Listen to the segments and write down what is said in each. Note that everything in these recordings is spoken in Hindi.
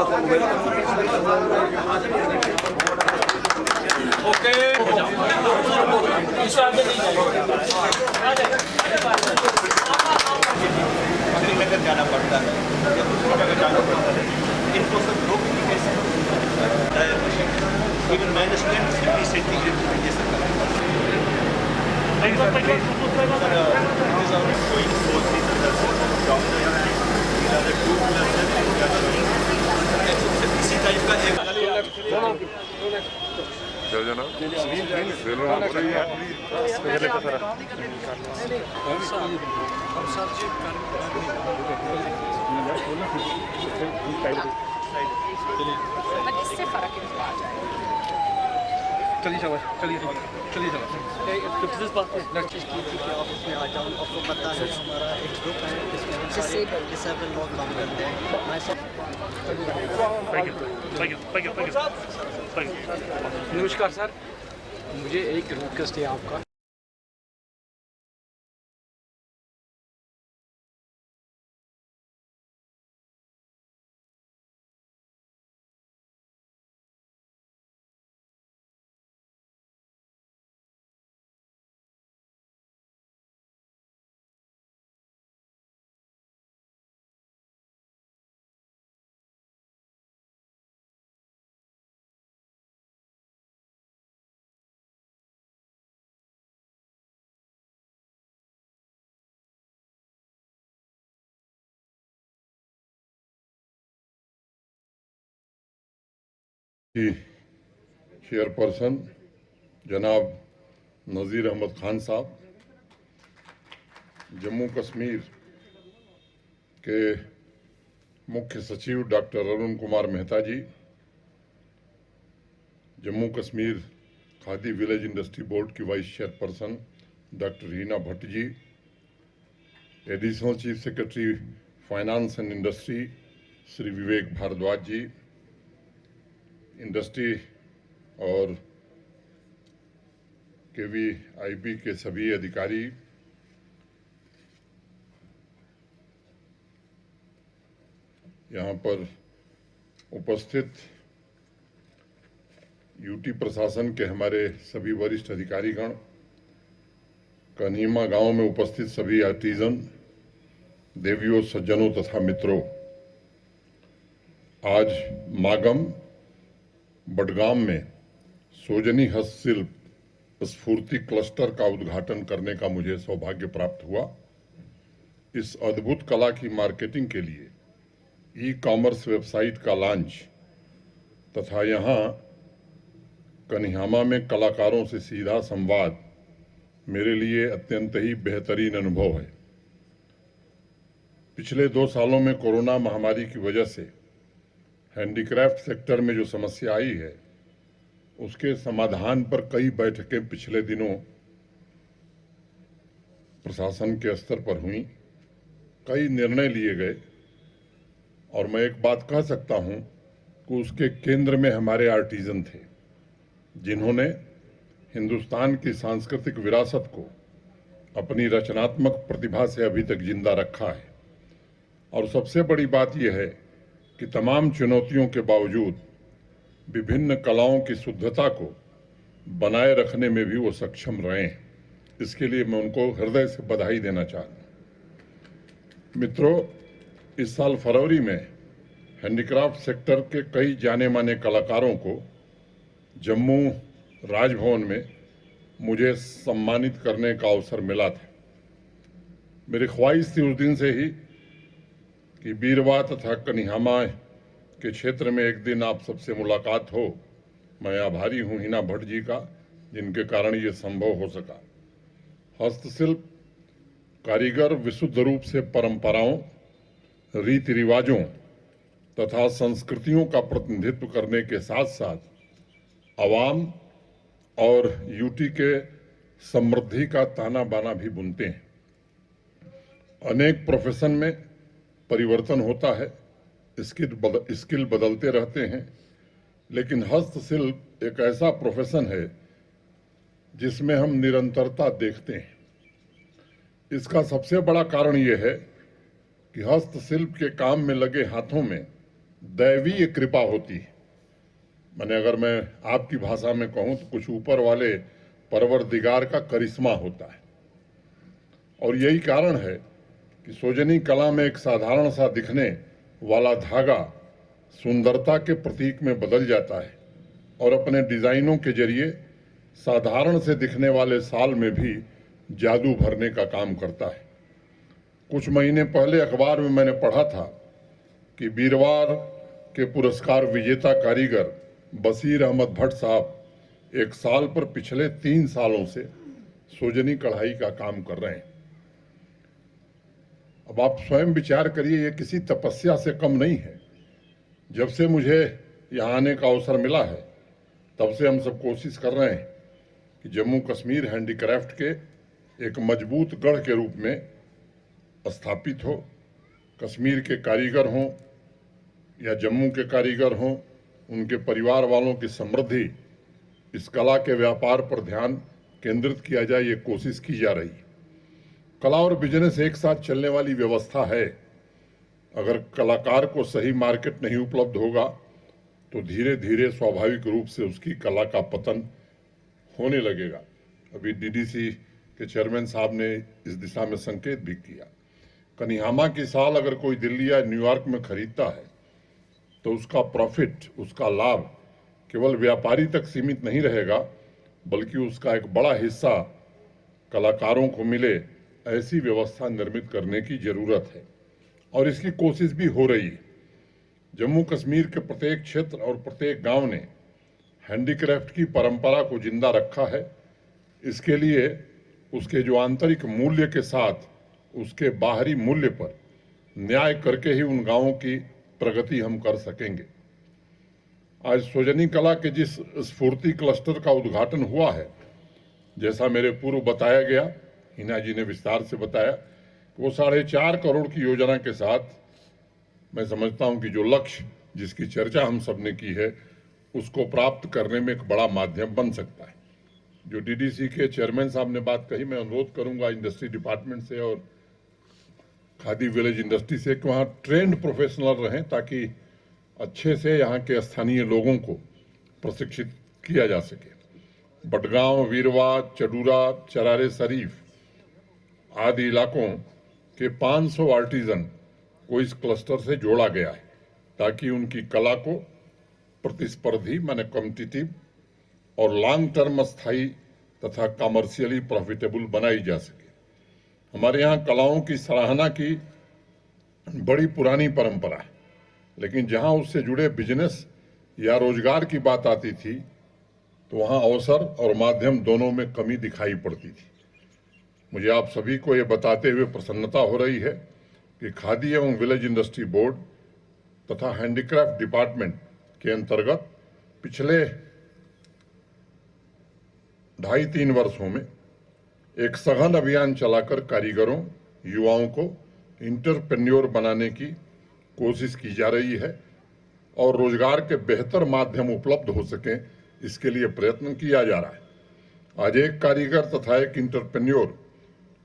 ओके श्रीनगर जाना पड़ता है या श्रीनगर जाना पड़ता है, इनको सब लोग कैसे इवन -10 सेंटीग्रेड ये सब इसी टाइप का एक इससे फर्क आ जाएगा। चलिए शाबाश, चलिए चलिए शाबाश। ऑफिस में आता हूँ, आपको पता है हमारा एक ग्रुप है जिसमें हम सारे डिसेबल लोग काम करते हैं। नमस्कार सर, मुझे एक रिक्वेस्ट है आपका। चेयरपर्सन जनाब नज़ीर अहमद खान साहब, जम्मू कश्मीर के मुख्य सचिव doctor Arun Kumar Mehta ji, Jammu Kashmir Khadi village industry board की vice chairperson doctor Heena Bhat ji, additional chief secretary finance and industry Shri Vivek Bhardwaj ji, industry और KVIB के सभी अधिकारी, यहाँ पर उपस्थित यूटी प्रशासन के हमारे सभी वरिष्ठ अधिकारीगण, कन्हीमा गांव में उपस्थित सभी आर्टिजन, देवियों, सज्जनों तथा मित्रों, आज मागम बडगाम में सोजनी हस्तशिल्प स्फूर्ति क्लस्टर का उद्घाटन करने का मुझे सौभाग्य प्राप्त हुआ। इस अद्भुत कला की मार्केटिंग के लिए ई-कॉमर्स वेबसाइट का लॉन्च तथा यहाँ कन्हामा में कलाकारों से सीधा संवाद मेरे लिए अत्यंत ही बेहतरीन अनुभव है। पिछले 2 सालों में कोरोना महामारी की वजह से हैंडीक्राफ्ट सेक्टर में जो समस्या आई है, उसके समाधान पर कई बैठकें पिछले दिनों प्रशासन के स्तर पर हुई, कई निर्णय लिए गए और मैं एक बात कह सकता हूं कि उसके केंद्र में हमारे आर्टिजन थे, जिन्होंने हिंदुस्तान की सांस्कृतिक विरासत को अपनी रचनात्मक प्रतिभा से अभी तक जिंदा रखा है। और सबसे बड़ी बात यह है कि तमाम चुनौतियों के बावजूद विभिन्न कलाओं की शुद्धता को बनाए रखने में भी वो सक्षम रहे हैं। इसके लिए मैं उनको हृदय से बधाई देना चाहता हूँ। मित्रों, इस साल फरवरी में हैंडीक्राफ्ट सेक्टर के कई जाने माने कलाकारों को जम्मू राजभवन में मुझे सम्मानित करने का अवसर मिला था। मेरी ख्वाहिश थी उस दिन से ही कि बीरवा तथा कन्हामा के क्षेत्र में एक दिन आप सबसे मुलाकात हो। मैं आभारी हूं हिना भट्ट जी का, जिनके कारण ये संभव हो सका। हस्तशिल्प कारीगर विशुद्ध रूप से परंपराओं, रीति रिवाजों तथा संस्कृतियों का प्रतिनिधित्व करने के साथ साथ आवाम और यूटी के समृद्धि का ताना बाना भी बुनते हैं। अनेक प्रोफेशन में परिवर्तन होता है, स्किल बदलते रहते हैं, लेकिन हस्तशिल्प एक ऐसा प्रोफेशन है जिसमें हम निरंतरता देखते हैं। इसका सबसे बड़ा कारण यह है कि हस्तशिल्प के काम में लगे हाथों में दैवीय कृपा होती है। मैंने अगर मैं आपकी भाषा में कहूं तो कुछ ऊपर वाले परवरदिगार का करिश्मा होता है। और यही कारण है कि सोजनी कला में एक साधारण सा दिखने वाला धागा सुंदरता के प्रतीक में बदल जाता है और अपने डिजाइनों के जरिए साधारण से दिखने वाले साल में भी जादू भरने का काम करता है। कुछ महीने पहले अखबार में मैंने पढ़ा था कि वीरवार के पुरस्कार विजेता कारीगर बशीर अहमद भट्ट साहब एक साल पर पिछले 3 सालों से सोजनी कढ़ाई का काम कर रहे हैं। अब आप स्वयं विचार करिए, ये किसी तपस्या से कम नहीं है। जब से मुझे यहाँ आने का अवसर मिला है तब से हम सब कोशिश कर रहे हैं कि जम्मू कश्मीर हैंडीक्राफ्ट के एक मजबूत गढ़ के रूप में स्थापित हो। कश्मीर के कारीगर हों या जम्मू के कारीगर हों, उनके परिवार वालों की समृद्धि, इस कला के व्यापार पर ध्यान केंद्रित किया जाए, ये कोशिश की जा रही है। कला और बिजनेस एक साथ चलने वाली व्यवस्था है। अगर कलाकार को सही मार्केट नहीं उपलब्ध होगा तो धीरे धीरे स्वाभाविक रूप से उसकी कला का पतन होने लगेगा। अभी डीडीसी के चेयरमैन साहब ने इस दिशा में संकेत भी किया। कनिहामा की साल अगर कोई दिल्ली या न्यूयॉर्क में खरीदता है तो उसका प्रॉफिट, उसका लाभ केवल व्यापारी तक सीमित नहीं रहेगा, बल्कि उसका एक बड़ा हिस्सा कलाकारों को मिले, ऐसी व्यवस्था निर्मित करने की जरूरत है और इसकी कोशिश भी हो रही है। जम्मू कश्मीर के प्रत्येक क्षेत्र और प्रत्येक गांव ने हैंडीक्राफ्ट की परंपरा को जिंदा रखा है। इसके लिए उसके जो आंतरिक मूल्य के साथ उसके बाहरी मूल्य पर न्याय करके ही उन गांवों की प्रगति हम कर सकेंगे। आज सोजनी कला के जिस स्फूर्ति क्लस्टर का उद्घाटन हुआ है, जैसा मेरे पूर्व बताया गया, हिना जी ने विस्तार से बताया, वो 4.5 करोड़ की योजना के साथ मैं समझता हूं कि जो लक्ष्य जिसकी चर्चा हम सब ने की है उसको प्राप्त करने में एक बड़ा माध्यम बन सकता है। जो डीडीसी के चेयरमैन साहब ने बात कही, मैं अनुरोध करूंगा इंडस्ट्री डिपार्टमेंट से और खादी विलेज इंडस्ट्री से कि वहाँ ट्रेंड प्रोफेशनल रहें ताकि अच्छे से यहाँ के स्थानीय लोगों को प्रशिक्षित किया जा सके। बडगांव, वीरवा, चडूरा, चरारे शरीफ आदि इलाकों के 500 आर्टिजन को इस क्लस्टर से जोड़ा गया है ताकि उनकी कला को प्रतिस्पर्धी माने कॉम्पिटिटिव और लॉन्ग टर्म स्थायी तथा कमर्शियली प्रॉफिटेबल बनाई जा सके। हमारे यहाँ कलाओं की सराहना की बड़ी पुरानी परंपरा है, लेकिन जहाँ उससे जुड़े बिजनेस या रोजगार की बात आती थी तो वहाँ अवसर और माध्यम दोनों में कमी दिखाई पड़ती थी। मुझे आप सभी को ये बताते हुए प्रसन्नता हो रही है कि खादी एवं विलेज इंडस्ट्री बोर्ड तथा हैंडीक्राफ्ट डिपार्टमेंट के अंतर्गत पिछले 2.5-3 वर्षों में एक सघन अभियान चलाकर कारीगरों, युवाओं को इंटरप्रेन्योर बनाने की कोशिश की जा रही है और रोजगार के बेहतर माध्यम उपलब्ध हो सकें, इसके लिए प्रयत्न किया जा रहा है। आज एक कारीगर तथा एक इंटरप्रेन्योर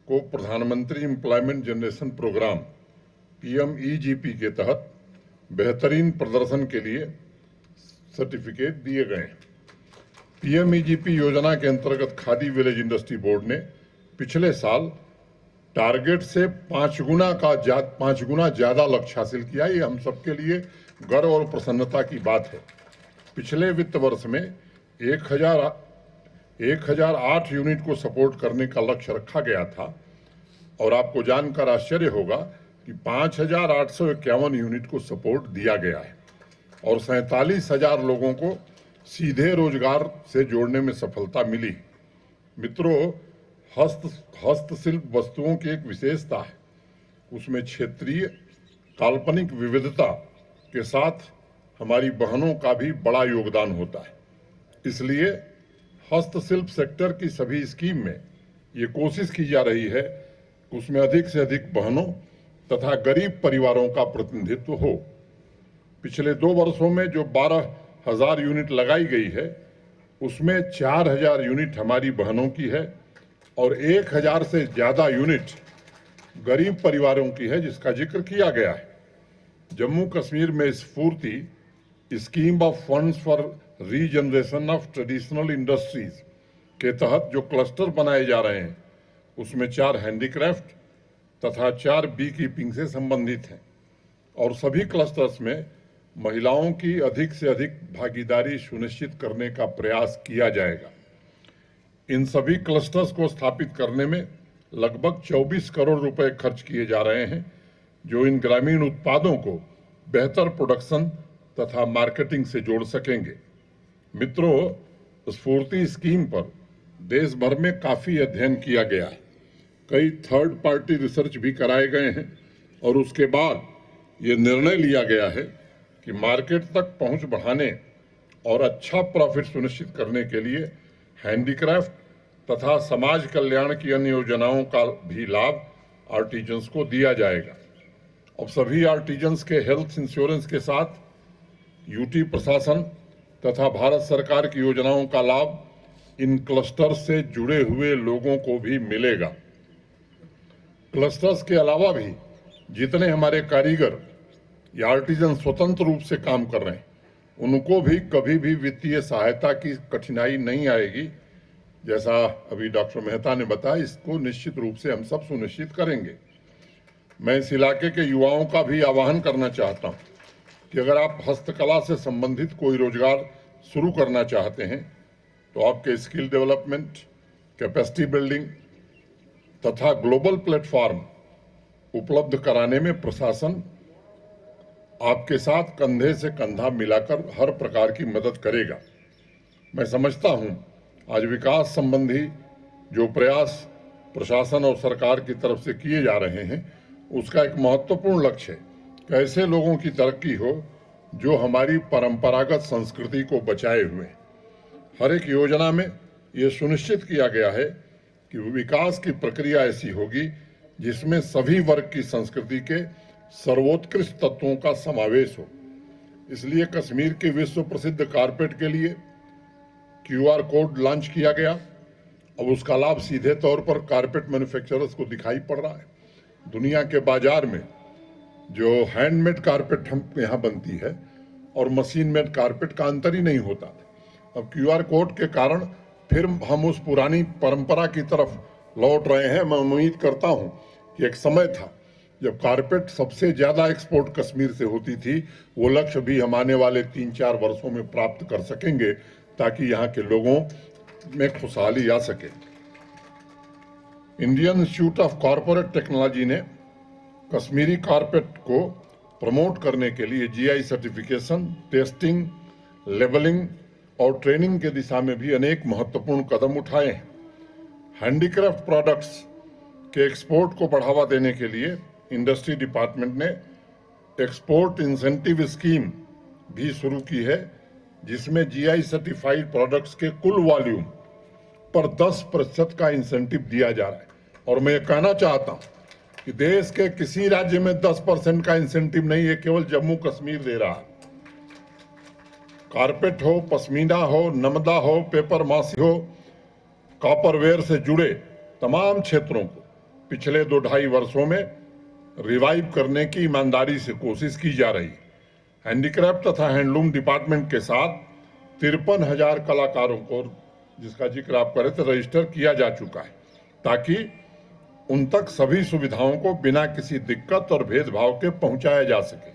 को प्रधानमंत्री एम्प्लॉयमेंट जनरेशन प्रोग्राम PMEGP के तहत बेहतरीन प्रदर्शन के लिए सर्टिफिकेट दिए गए हैं। PMEGP योजना के अंतर्गत खादी विलेज इंडस्ट्री बोर्ड ने पिछले साल टारगेट से 5 गुना ज्यादा लक्ष्य हासिल किया। ये हम सबके लिए गर्व और प्रसन्नता की बात है। पिछले वित्त वर्ष में 1008 यूनिट को सपोर्ट करने का लक्ष्य रखा गया था और आपको जानकर आश्चर्य होगा कि 5,851 यूनिट को सपोर्ट दिया गया है और 47,000 लोगों को सीधे रोजगार से जोड़ने में सफलता मिली। मित्रों, हस्तशिल्प वस्तुओं की एक विशेषता है, उसमें क्षेत्रीय काल्पनिक विविधता के साथ हमारी बहनों का भी बड़ा योगदान होता है। इसलिए हस्तशिल्प सेक्टर की सभी स्कीम में ये कोशिश की जा रही है कि उसमें अधिक से अधिक बहनों तथा गरीब परिवारों का प्रतिनिधित्व हो। पिछले 2 वर्षों में जो 12,000 यूनिट लगाई गई है उसमें 4,000 यूनिट हमारी बहनों की है और 1,000 से ज्यादा यूनिट गरीब परिवारों की है, जिसका जिक्र किया गया है। जम्मू कश्मीर में स्फूर्ति scheme of funds for regeneration of traditional industries के तहत जो क्लस्टर बनाए जा रहे हैं उसमें 4 हैंडीक्राफ्ट तथा 4 बी कीपिंग से संबंधित हैं और सभी क्लस्टर्स में महिलाओं की अधिक से अधिक भागीदारी सुनिश्चित करने का प्रयास किया जाएगा। इन सभी क्लस्टर्स को स्थापित करने में लगभग 24 करोड़ रुपए खर्च किए जा रहे हैं, जो इन ग्रामीण उत्पादों को बेहतर प्रोडक्शन तथा मार्केटिंग से जोड़ सकेंगे। मित्रों, स्फूर्ति स्कीम पर देश भर में काफी अध्ययन किया गया है, कई थर्ड पार्टी रिसर्च भी कराए गए हैं और उसके बाद ये निर्णय लिया गया है कि मार्केट तक पहुंच बढ़ाने और अच्छा प्रॉफिट सुनिश्चित करने के लिए हैंडीक्राफ्ट तथा समाज कल्याण की अन्य योजनाओं का भी लाभ आर्टिजन्स को दिया जाएगा। अब सभी आर्टिजन्स के हेल्थ इंश्योरेंस के साथ यूटी प्रशासन तथा भारत सरकार की योजनाओं का लाभ इन क्लस्टर से जुड़े हुए लोगों को भी मिलेगा। क्लस्टर्स के अलावा भी जितने हमारे कारीगर या आर्टिजन स्वतंत्र रूप से काम कर रहे हैं उनको भी कभी भी वित्तीय सहायता की कठिनाई नहीं आएगी। जैसा अभी डॉक्टर मेहता ने बताया, इसको निश्चित रूप से हम सब सुनिश्चित करेंगे। मैं इस इलाके के युवाओं का भी आह्वान करना चाहता हूं कि अगर आप हस्तकला से संबंधित कोई रोजगार शुरू करना चाहते हैं तो आपके स्किल डेवलपमेंट, कैपेसिटी बिल्डिंग तथा ग्लोबल प्लेटफॉर्म उपलब्ध कराने में प्रशासन आपके साथ कंधे से कंधा मिलाकर हर प्रकार की मदद करेगा। मैं समझता हूं आज विकास संबंधी जो प्रयास प्रशासन और सरकार की तरफ से किए जा रहे हैं उसका एक महत्वपूर्ण लक्ष्य है कैसे लोगों की तरक्की हो जो हमारी परंपरागत संस्कृति को बचाए हुए। हर एक योजना में ये सुनिश्चित किया गया है कि विकास की प्रक्रिया ऐसी होगी जिसमें सभी वर्ग की संस्कृति के सर्वोत्कृष्ट तत्वों का समावेश हो। इसलिए कश्मीर के विश्व प्रसिद्ध कारपेट के लिए QR कोड लॉन्च किया गया। अब उसका लाभ सीधे तौर पर कारपेट मैन्युफैक्चरर्स को दिखाई पड़ रहा है। दुनिया के बाजार में जो हैंडमेड कारपेट हम यहाँ बनती है और मशीन मेड कारपेट का अंतर ही नहीं होता। अब QR कोड के कारण फिर हम उस पुरानी परंपरा की तरफ लौट रहे हैं। मैं उम्मीद करता हूं कि एक समय था जब कारपेट सबसे ज्यादा एक्सपोर्ट कश्मीर से होती थी, वो लक्ष्य भी हम आने वाले 3-4 वर्षों में प्राप्त कर सकेंगे ताकि यहाँ के लोगों में खुशहाली आ सके। Indian institute of corporate technology ने कश्मीरी कारपेट को प्रमोट करने के लिए GI सर्टिफिकेशन, टेस्टिंग, लेबलिंग और ट्रेनिंग के दिशा में भी अनेक महत्वपूर्ण कदम उठाए हैं। हैंडीक्राफ्ट प्रोडक्ट्स के एक्सपोर्ट को बढ़ावा देने के लिए इंडस्ट्री डिपार्टमेंट ने एक्सपोर्ट इंसेंटिव स्कीम भी शुरू की है, जिसमें GI सर्टिफाइड प्रोडक्ट्स के कुल वॉल्यूम पर 10% का इंसेंटिव दिया जा रहा है। और मैं ये कहना चाहता हूं कि देश के किसी राज्य में 10% का इंसेंटिव नहीं है, केवल जम्मू कश्मीर दे रहा है। कारपेट हो, पश्मीना हो, नमदा हो, पेपर मासी हो, कॉपरवेयर से जुड़े तमाम क्षेत्रों को पिछले 2-2.5 वर्षों में रिवाइव करने की ईमानदारी से कोशिश की जा रही है। हैंडीक्राफ्ट तथा हैंडलूम डिपार्टमेंट के साथ 53,000 कलाकारों को, जिसका जिक्र आप करे, तो रजिस्टर किया जा चुका है ताकि उन तक सभी सुविधाओं को बिना किसी दिक्कत और भेदभाव के पहुंचाया जा सके।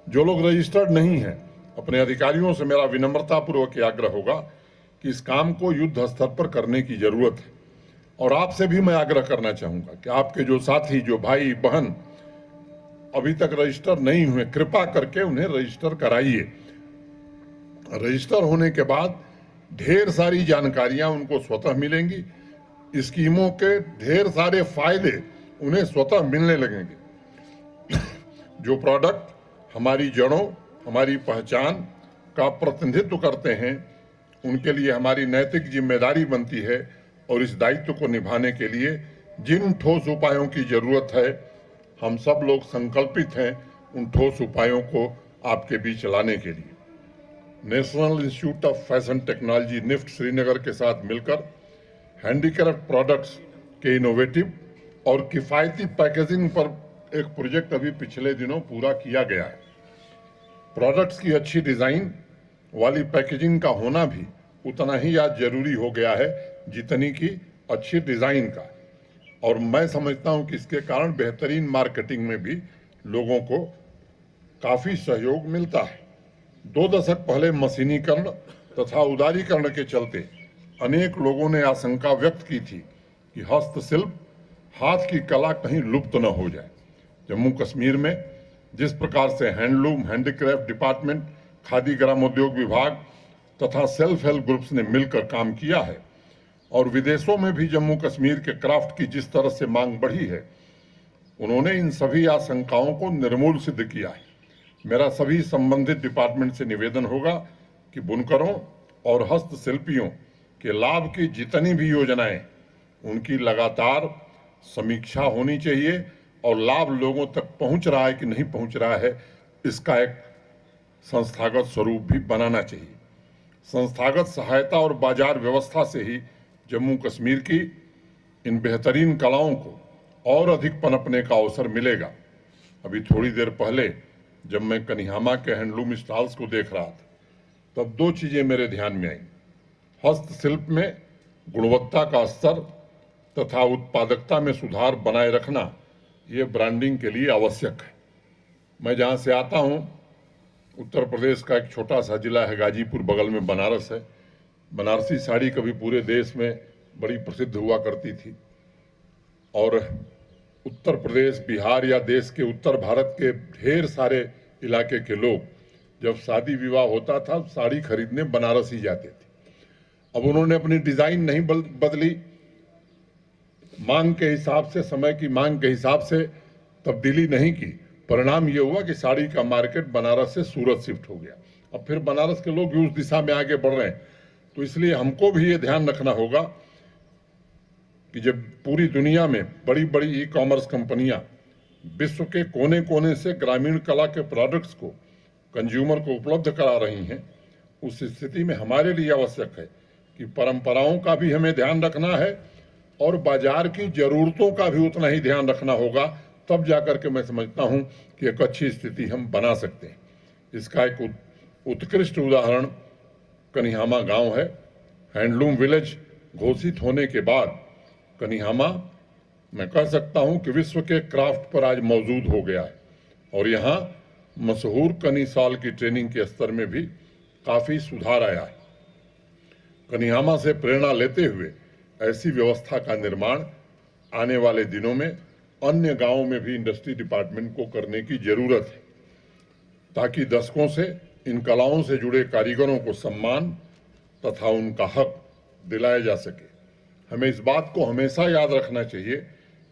जो लोग रजिस्टर्ड नहीं हैं, अपने अधिकारियों से मेरा विनम्रतापूर्वक आग्रह होगा कि इस काम को युद्ध स्तर पर करने की जरूरत है। और आपसे भी मैं आग्रह करना चाहूंगा कि आपके जो साथी, जो भाई बहन अभी तक रजिस्टर नहीं हुए, कृपा करके उन्हें रजिस्टर कराइए। रजिस्टर होने के बाद ढेर सारी जानकारियां उनको स्वतः मिलेंगी, स्कीमों के ढेर सारे फायदे उन्हें स्वतः मिलने लगेंगे। जो प्रोडक्ट हमारी जड़ों, हमारी पहचान का प्रतिनिधित्व करते हैं, उनके लिए हमारी नैतिक जिम्मेदारी बनती है और इस दायित्व को निभाने के लिए जिन ठोस उपायों की जरूरत है, हम सब लोग संकल्पित हैं उन ठोस उपायों को आपके बीच लाने के लिए। National Institute of Fashion Technology NIFT Srinagar के साथ मिलकर हैंडीक्राफ्ट प्रोडक्ट्स के इनोवेटिव और किफायती पैकेजिंग पर एक प्रोजेक्ट अभी पिछले दिनों पूरा किया गया है। प्रोडक्ट्स की अच्छी डिजाइन वाली पैकेजिंग का होना भी उतना ही आज जरूरी हो गया है जितनी की अच्छी डिजाइन का, और मैं समझता हूं कि इसके कारण बेहतरीन मार्केटिंग में भी लोगों को काफी सहयोग मिलता है। 2 दशक पहले मशीनीकरण तथा उदारीकरण के चलते अनेक लोगों ने आशंका व्यक्त की थी कि हस्तशिल्प हाथ की कला कहीं लुप्त न हो जाए। जम्मू कश्मीर में जिस प्रकार से हैंडलूम, हैंडीक्राफ्ट डिपार्टमेंट, खादी ग्रामोद्योग विभाग तथा सेल्फ हेल्प ग्रुप्स ने मिलकर काम किया है और विदेशों में भी जम्मू कश्मीर के क्राफ्ट की जिस तरह से मांग बढ़ी है, उन्होंने इन सभी आशंकाओं को निर्मूल सिद्ध किया है। मेरा सभी संबंधित डिपार्टमेंट से निवेदन होगा कि बुनकरों और हस्तशिल्पियों के लाभ की जितनी भी योजनाएं, उनकी लगातार समीक्षा होनी चाहिए और लाभ लोगों तक पहुंच रहा है कि नहीं पहुंच रहा है, इसका एक संस्थागत स्वरूप भी बनाना चाहिए। संस्थागत सहायता और बाजार व्यवस्था से ही जम्मू कश्मीर की इन बेहतरीन कलाओं को और अधिक पनपने का अवसर मिलेगा। अभी थोड़ी देर पहले जब मैं कन्हियामा के हैंडलूम स्टॉल्स को देख रहा था, तब 2 चीजें मेरे ध्यान में आई। हस्तशिल्प में गुणवत्ता का स्तर तथा उत्पादकता में सुधार बनाए रखना, ये ब्रांडिंग के लिए आवश्यक है। मैं जहां से आता हूं, उत्तर प्रदेश का एक छोटा सा जिला है गाजीपुर, बगल में बनारस है। बनारसी साड़ी कभी पूरे देश में बड़ी प्रसिद्ध हुआ करती थी और उत्तर प्रदेश, बिहार या देश के उत्तर भारत के ढेर सारे इलाके के लोग जब शादी विवाह होता था साड़ी खरीदने बनारस ही जाते थे। अब उन्होंने अपनी डिजाइन नहीं बदली, मांग के हिसाब से, समय की मांग के हिसाब से तब्दीली नहीं की। परिणाम ये हुआ कि साड़ी का मार्केट बनारस से सूरत शिफ्ट हो गया। अब फिर बनारस के लोग उस दिशा में आगे बढ़ रहे हैं। तो इसलिए हमको भी ये ध्यान रखना होगा कि जब पूरी दुनिया में बड़ी बड़ी ई-कॉमर्स कंपनियां विश्व के कोने कोने से ग्रामीण कला के प्रोडक्ट्स को कंज्यूमर को उपलब्ध करा रही हैं, उस स्थिति में हमारे लिए आवश्यक है कि परंपराओं का भी हमें ध्यान रखना है और बाजार की जरूरतों का भी उतना ही ध्यान रखना होगा। तब जाकर के मैं समझता हूं कि एक अच्छी स्थिति हम बना सकते हैं। इसका एक उत्कृष्ट उदाहरण कन्हियामा गांव है। हैंडलूम विलेज घोषित होने के बाद कन्हियामा, मैं कह सकता हूं कि विश्व के क्राफ्ट पर आज मौजूद हो गया है और यहाँ मशहूर कनी साल की ट्रेनिंग के स्तर में भी काफी सुधार आया है। कन्हियामा से प्रेरणा लेते हुए ऐसी व्यवस्था का निर्माण आने वाले दिनों में अन्य गांवों में भी इंडस्ट्री डिपार्टमेंट को करने की जरूरत है, ताकि दशकों से इन कलाओं से जुड़े कारीगरों को सम्मान तथा उनका हक दिलाया जा सके। हमें इस बात को हमेशा याद रखना चाहिए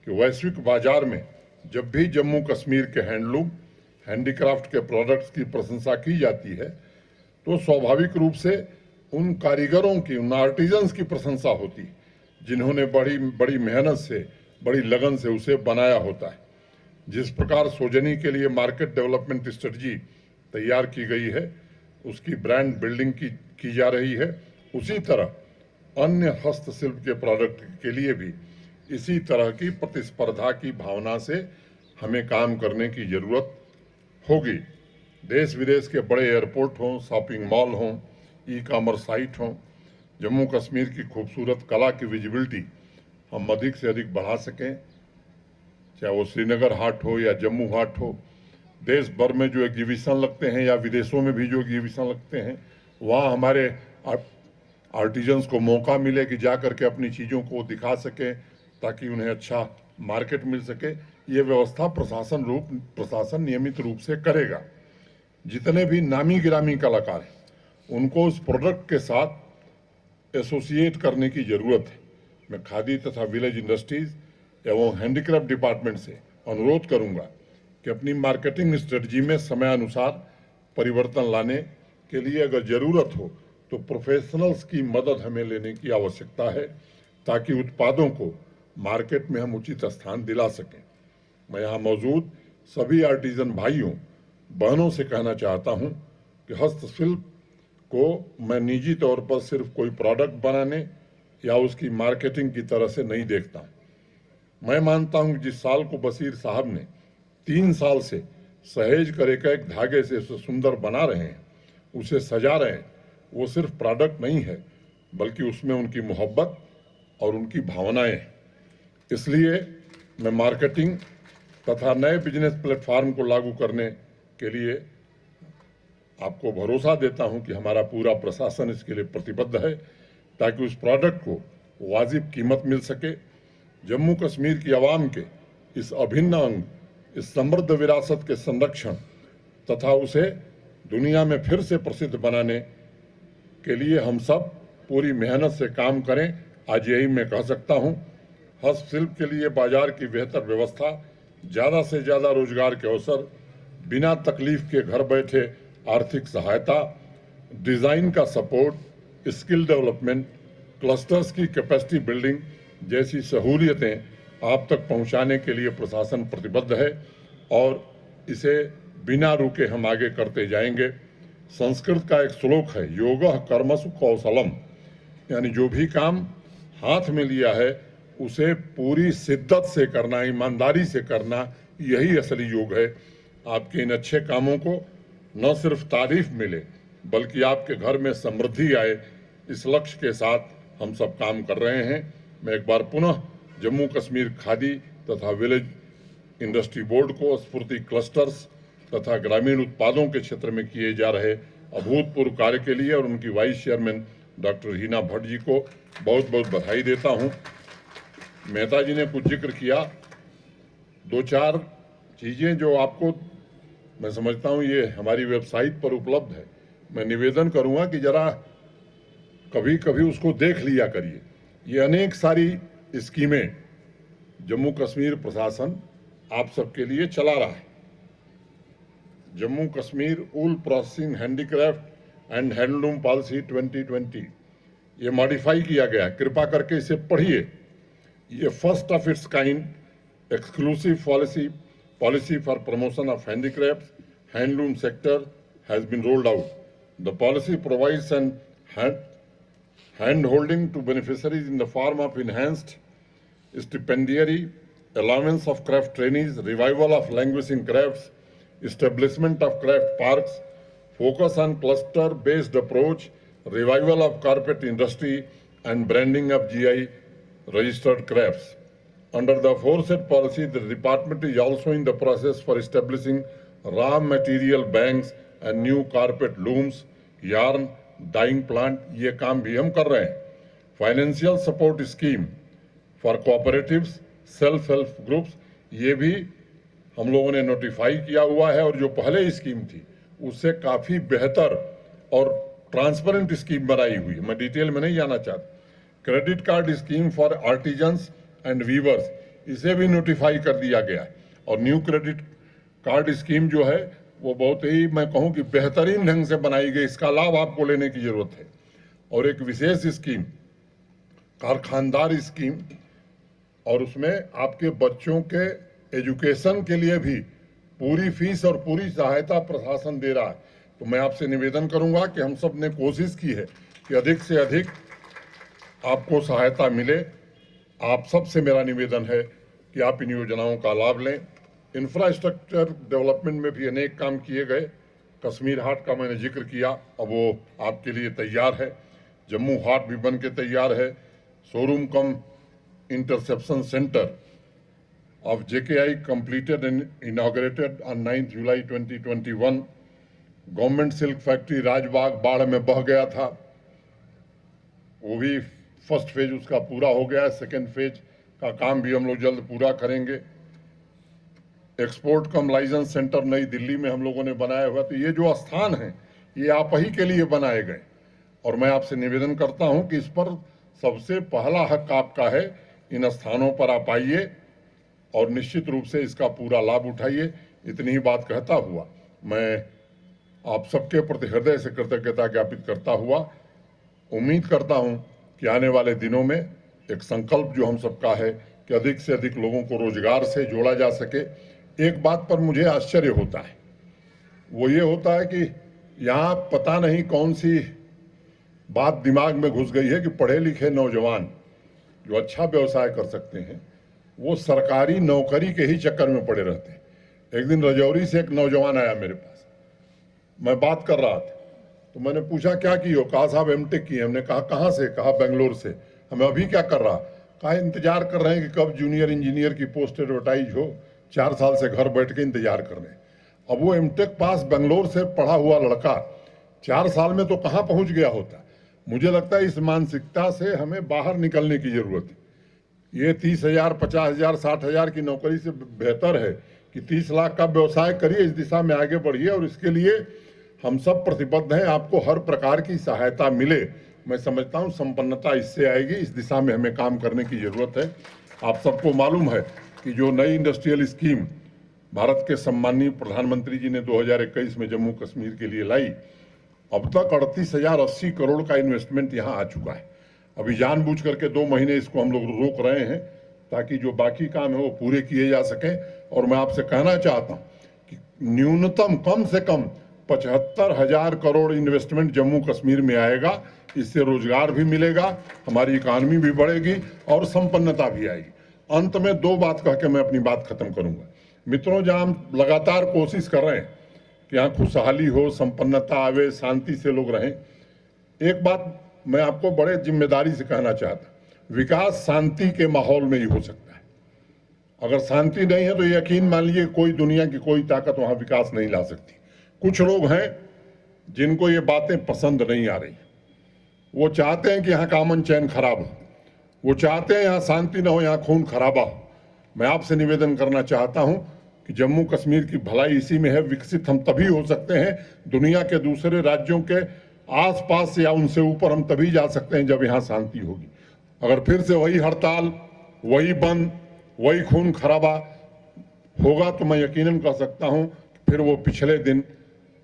कि वैश्विक बाजार में जब भी जम्मू कश्मीर के हैंडलूम, हैंडीक्राफ्ट के प्रोडक्ट्स की प्रशंसा की जाती है, तो स्वाभाविक रूप से उन कारीगरों की, उन आर्टिजन्स की प्रशंसा होती है जिन्होंने बड़ी बड़ी मेहनत से, बड़ी लगन से उसे बनाया होता है। जिस प्रकार सोजनी के लिए मार्केट डेवलपमेंट स्ट्रेटजी तैयार की गई है, उसकी ब्रांड बिल्डिंग की जा रही है, उसी तरह अन्य हस्तशिल्प के प्रोडक्ट के लिए भी इसी तरह की प्रतिस्पर्धा की भावना से हमें काम करने की जरूरत होगी। देश विदेश के बड़े एयरपोर्ट हों, शॉपिंग मॉल हों, ई-कॉमर्स साइट हों, जम्मू कश्मीर की खूबसूरत कला की विजिबिलिटी हम अधिक से अधिक बढ़ा सकें, चाहे वो श्रीनगर हाट हो या जम्मू हाट हो। देश भर में जो एग्जीबिशन लगते हैं या विदेशों में भी जो एग्जीबिशन लगते हैं, वहाँ हमारे आर्टिजन्स को मौका मिले कि जा करके अपनी चीज़ों को दिखा सकें, ताकि उन्हें अच्छा मार्केट मिल सके। ये व्यवस्था प्रशासन नियमित रूप से करेगा। जितने भी नामी गिरामी कलाकार हैं, उनको उस प्रोडक्ट के साथ एसोसिएट करने की जरूरत है। मैं खादी तथा विलेज इंडस्ट्रीज एवं हैंडीक्राफ्ट डिपार्टमेंट से अनुरोध करूंगा कि अपनी मार्केटिंग स्ट्रेटजी में समयानुसार परिवर्तन लाने के लिए अगर जरूरत हो तो प्रोफेशनल्स की मदद हमें लेने की आवश्यकता है, ताकि उत्पादों को मार्केट में हम उचित स्थान दिला सकें। मैं यहाँ मौजूद सभी आर्टिजन भाइयों बहनों से कहना चाहता हूँ कि हस्तशिल्प को मैं निजी तौर पर सिर्फ कोई प्रोडक्ट बनाने या उसकी मार्केटिंग की तरह से नहीं देखता। मैं मानता हूँ कि जिस साल को बशीर साहब ने 3 साल से सहेज कर एक धागे से उसे सुंदर बना रहे हैं, उसे सजा रहे हैं, वो सिर्फ प्रोडक्ट नहीं है बल्कि उसमें उनकी मोहब्बत और उनकी भावनाएं हैं। इसलिए मैं मार्केटिंग तथा नए बिजनेस प्लेटफॉर्म को लागू करने के लिए आपको भरोसा देता हूं कि हमारा पूरा प्रशासन इसके लिए प्रतिबद्ध है ताकि उस प्रोडक्ट को वाजिब कीमत मिल सके। जम्मू कश्मीर की आवाम के इस अभिन्न अंग, इस समृद्ध विरासत के संरक्षण तथा उसे दुनिया में फिर से प्रसिद्ध बनाने के लिए हम सब पूरी मेहनत से काम करें। आज यही मैं कह सकता हूं। हस्तशिल्प के लिए बाजार की बेहतर व्यवस्था, ज़्यादा से ज़्यादा रोजगार के अवसर, बिना तकलीफ के घर बैठे आर्थिक सहायता, डिज़ाइन का सपोर्ट, स्किल डेवलपमेंट, क्लस्टर्स की कैपेसिटी बिल्डिंग जैसी सहूलियतें आप तक पहुंचाने के लिए प्रशासन प्रतिबद्ध है और इसे बिना रुके हम आगे करते जाएंगे। संस्कृत का एक श्लोक है, योगः कर्मसु कौशलम, यानी जो भी काम हाथ में लिया है उसे पूरी शिद्दत से करना, ईमानदारी से करना, यही असली योग है। आपके इन अच्छे कामों को न सिर्फ तारीफ मिले बल्कि आपके घर में समृद्धि आए, इस लक्ष्य के साथ हम सब काम कर रहे हैं। मैं एक बार पुनः जम्मू कश्मीर खादी तथा विलेज इंडस्ट्री बोर्ड को स्फूर्ति क्लस्टर्स तथा ग्रामीण उत्पादों के क्षेत्र में किए जा रहे अभूतपूर्व कार्य के लिए और उनकी vice chairman doctor Heena Bhat ji को बहुत बहुत बधाई देता हूं। मेहता जी ने कुछ जिक्र किया, 2-4 चीज़ें जो आपको मैं समझता हूं ये हमारी वेबसाइट पर उपलब्ध है। मैं निवेदन करूंगा कि जरा कभी कभी उसको देख लिया करिए। ये अनेक सारी स्कीमें जम्मू कश्मीर प्रशासन आप सबके लिए चला रहा है। Jammu Kashmir wool processing handicraft and handloom policy 2020 ये मॉडिफाई किया गया है, कृपा करके इसे पढ़िए। ये first of its kind exclusive policy for promotion of handicrafts, handloom sector has been rolled out. The policy provides an hand-holding to beneficiaries in the form of enhanced stipendiary, allowance of craft trainees, revival of languishing crafts, establishment of craft parks, focus on cluster-based approach, revival of carpet industry, and branding of GI registered crafts. Under the aforesaid policy, the department is also in the process for establishing raw material banks and new carpet looms, yarn, dyeing plant, ये काम भी हम कर रहे हैं। Financial support scheme for cooperatives, self-help groups, ये भी हम लोगों ने नोटिफाई किया हुआ है और जो पहले स्कीम थी उससे काफ़ी बेहतर और ट्रांसपेरेंट स्कीम बनाई हुई है। मैं डिटेल में नहीं जाना चाहता। Credit card scheme for artisans and weavers, इसे भी नोटिफाई कर दिया गया है और न्यू क्रेडिट कार्ड स्कीम जो है वो बहुत ही मैं कहूँ कि बेहतरीन ढंग से बनाई गई। इसका लाभ आपको लेने की जरूरत है। और एक विशेष स्कीम कारखानदार स्कीम, और उसमें आपके बच्चों के एजुकेशन के लिए भी पूरी फीस और पूरी सहायता प्रशासन दे रहा है। तो मैं आपसे निवेदन करूंगा कि हम सब ने कोशिश की है कि अधिक से अधिक आपको सहायता मिले। आप सबसे मेरा निवेदन है कि आप इन योजनाओं का लाभ लें। इंफ्रास्ट्रक्चर डेवलपमेंट में भी अनेक काम किए गए। कश्मीर हाट का मैंने जिक्र किया, अब वो आपके लिए तैयार है। जम्मू हाट भी बन के तैयार है। Showroom cum interception centre of JKI completed and inaugurated on 9 July 2021. Government silk factory Rajbagh बाढ़ में बह गया था, वो भी फर्स्ट फेज उसका पूरा हो गया है। सेकेंड फेज का काम भी हम लोग जल्द पूरा करेंगे। एक्सपोर्ट कम लाइसेंस सेंटर नई दिल्ली में हम लोगों ने बनाया हुआ। तो ये जो स्थान है ये आप ही के लिए बनाए गए और मैं आपसे निवेदन करता हूं कि इस पर सबसे पहला हक आपका है। इन स्थानों पर आप आइए और निश्चित रूप से इसका पूरा लाभ उठाइए। इतनी ही बात कहता हुआ मैं आप सबके प्रति हृदय से कृतज्ञता ज्ञापित करता हुआ उम्मीद करता हूं कि आने वाले दिनों में एक संकल्प जो हम सबका है कि अधिक से अधिक लोगों को रोजगार से जोड़ा जा सके। एक बात पर मुझे आश्चर्य होता है, वो ये होता है कि यहाँ पता नहीं कौन सी बात दिमाग में घुस गई है कि पढ़े लिखे नौजवान जो अच्छा व्यवसाय कर सकते हैं वो सरकारी नौकरी के ही चक्कर में पड़े रहते हैं। एक दिन रजौरी से एक नौजवान आया मेरे पास, मैं बात कर रहा था तो मैंने पूछा क्या की हो, कहा साहब एमटेक की। हमने कहा कहाँ से, कहा बेंगलोर से। हमें अभी क्या कर रहा, कहा इंतजार कर रहे हैं कि कब जूनियर इंजीनियर की पोस्ट एडवर्टाइज हो, 4 साल से घर बैठ के इंतजार कर रहे हैं। अब वो एमटेक पास बेंगलोर से पढ़ा हुआ लड़का 4 साल में तो कहाँ पहुंच गया होता। मुझे लगता है इस मानसिकता से हमें बाहर निकलने की जरूरत है। ये 30,000, 50,000, 60,000 की नौकरी से बेहतर है कि 30 लाख का व्यवसाय करिए, इस दिशा में आगे बढ़िए और इसके लिए हम सब प्रतिबद्ध हैं, आपको हर प्रकार की सहायता मिले। मैं समझता हूं संपन्नता इससे आएगी, इस दिशा में हमें काम करने की जरूरत है। आप सबको मालूम है कि जो नई इंडस्ट्रियल स्कीम भारत के सम्माननीय प्रधानमंत्री जी ने 2021 में जम्मू कश्मीर के लिए लाई, अब तक 38,080 करोड़ का इन्वेस्टमेंट यहाँ आ चुका है। अभी जानबूझ करके 2 महीने इसको हम लोग रोक रहे हैं ताकि जो बाकी काम है वो पूरे किए जा सकें। और मैं आपसे कहना चाहता हूँ कि न्यूनतम कम से कम 75,000 करोड़ इन्वेस्टमेंट जम्मू कश्मीर में आएगा। इससे रोजगार भी मिलेगा, हमारी इकॉनमी भी बढ़ेगी और संपन्नता भी आएगी। अंत में 2 बात कह के मैं अपनी बात खत्म करूंगा। मित्रों, जहां हम लगातार कोशिश कर रहे हैं कि यहाँ खुशहाली हो, संपन्नता आवे, शांति से लोग रहें, एक बात मैं आपको बड़े जिम्मेदारी से कहना चाहता हूं, विकास शांति के माहौल में ही हो सकता है। अगर शांति नहीं है तो यकीन मान लीजिए कोई दुनिया की कोई ताकत वहां विकास नहीं ला सकती। कुछ लोग हैं जिनको ये बातें पसंद नहीं आ रही, वो चाहते हैं कि यहाँ का अमन चैन खराब हो, वो चाहते हैं यहाँ शांति न हो, यहाँ खून खराबा हो। मैं आपसे निवेदन करना चाहता हूं कि जम्मू कश्मीर की भलाई इसी में है। विकसित हम तभी हो सकते हैं, दुनिया के दूसरे राज्यों के आसपास या उनसे ऊपर हम तभी जा सकते हैं जब यहाँ शांति होगी। अगर फिर से वही हड़ताल, वही बंद, वही खून खराबा होगा तो मैं यकीनन कह सकता हूं कि फिर वो पिछले दिन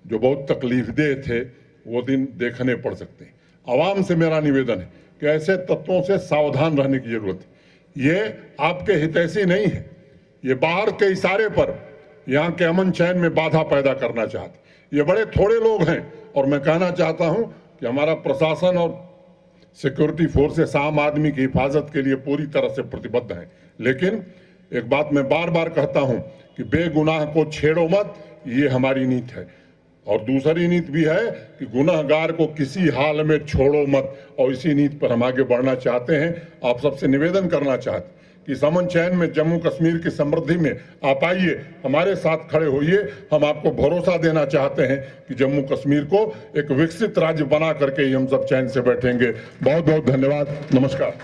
जो बहुत तकलीफदेह थे वो दिन देखने पड़ सकते हैं। आवाम से मेरा निवेदन है कि ऐसे तत्वों से सावधान रहने की जरूरत है। ये आपके हितैषी नहीं है, ये बाहर के इशारे पर यहाँ के अमन चैन में बाधा पैदा करना चाहते। ये बड़े थोड़े लोग हैं और मैं कहना चाहता हूं कि हमारा प्रशासन और सिक्योरिटी फोर्सेस आम आदमी की हिफाजत के लिए पूरी तरह से प्रतिबद्ध हैं। लेकिन एक बात मैं बार बार कहता हूं कि बेगुनाह को छेड़ो मत, ये हमारी नीति है। और दूसरी नीति भी है कि गुनाहगार को किसी हाल में छोड़ो मत, और इसी नीति पर हम आगे बढ़ना चाहते हैं। आप सबसे निवेदन करना चाहते कि इस अमन चैन में, जम्मू कश्मीर की समृद्धि में आप आइए, हमारे साथ खड़े होइए। हम आपको भरोसा देना चाहते हैं कि जम्मू कश्मीर को एक विकसित राज्य बना करके ही हम सब चैन से बैठेंगे। बहुत बहुत धन्यवाद, नमस्कार।